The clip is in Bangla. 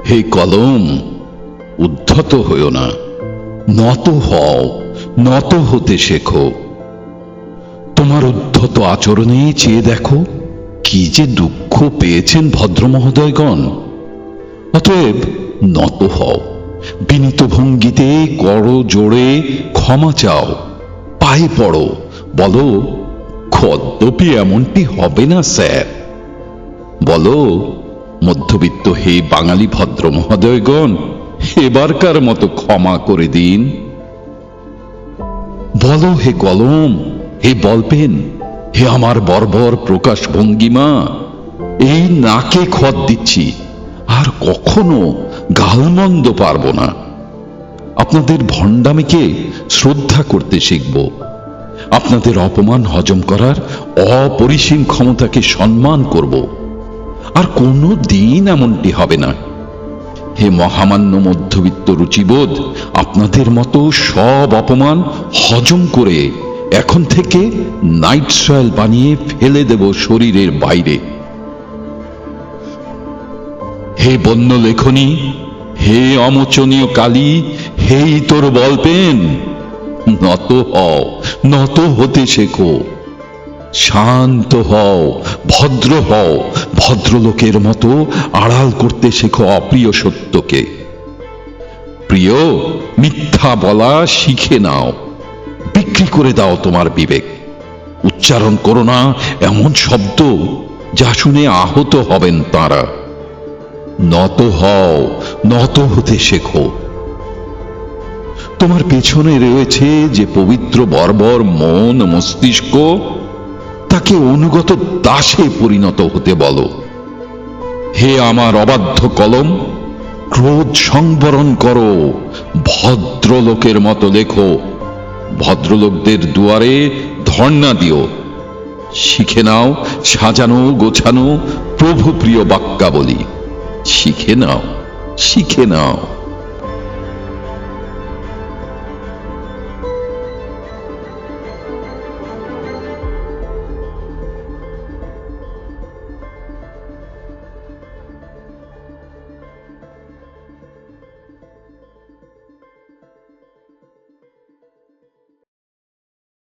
হে কলম, উদ্ধত হইও না, নত হও, নত হতে শেখো। তোমার উদ্ধত আচরণে চেয়ে দেখো কি যে দুঃখ পেয়েছেন ভদ্রমহোদয়গণ। অতএব নত হও, বিনীত ভঙ্গিতে করো জোড়ে ক্ষমা চাও, পায়ে পড়ো, বলো কদ্যপি এমনটি হবে না স্যার। বলো মধ্যবিত্ত হে বাঙালি ভদ্র মহোদয়গণ, এবারকার মতো ক্ষমা করে দিন। বলো হে কলম, হে বলপেন, হে আমার বর্বর প্রকাশ ভঙ্গিমা, এই নাকে খত দিচ্ছি, আর কখনো গালমন্দ পারব না। আপনাদের ভণ্ডামিকে শ্রদ্ধা করতে শিখব, আপনাদের অপমান হজম করার অপরিসীম ক্ষমতাকে সম্মান করব। আর কোনো দিন এমনটি হবে না। হে মহামান্য মধ্যবিত্ত রুচিবোধ, আপনাদের মতো সব অপমান হজম করে এখন থেকে নাইট সয়েল বানিয়ে ফেলে দেব শরীরের বাইরে। হে বন্য লেখনী, হে অমোচনীয় কালী, হে ইতর বলপেন, নত হও, নত হতে শেখো। শান্ত হও, ভদ্র হও, ভদ্রলোকের মতো আড়াল করতে শেখো অপ্রিয় সত্যকে। প্রিয় মিথ্যা বলা শিখে নাও, বিক্রি করে দাও তোমার বিবেক। উচ্চারণ করো না এমন শব্দ যা শুনে আহত হবেন তাঁরা। নত হও, নত হতে শেখো। তোমার পেছনে রয়েছে যে পবিত্র বর্বর মন মস্তিষ্ক, তাকে অনুগত দাসে পরিণত হতে বলো। হে আমার অবাধ্য কলম, ক্রোধ সংবরণ করো, ভদ্রলোকের মতো লেখো, ভদ্রলোকদের দুয়ারে ধর্ণা দিও। শিখে নাও সাজানো গোছানো প্রভুপ্রিয় বাক্যাবলী। শিখে নাও, শিখে নাও।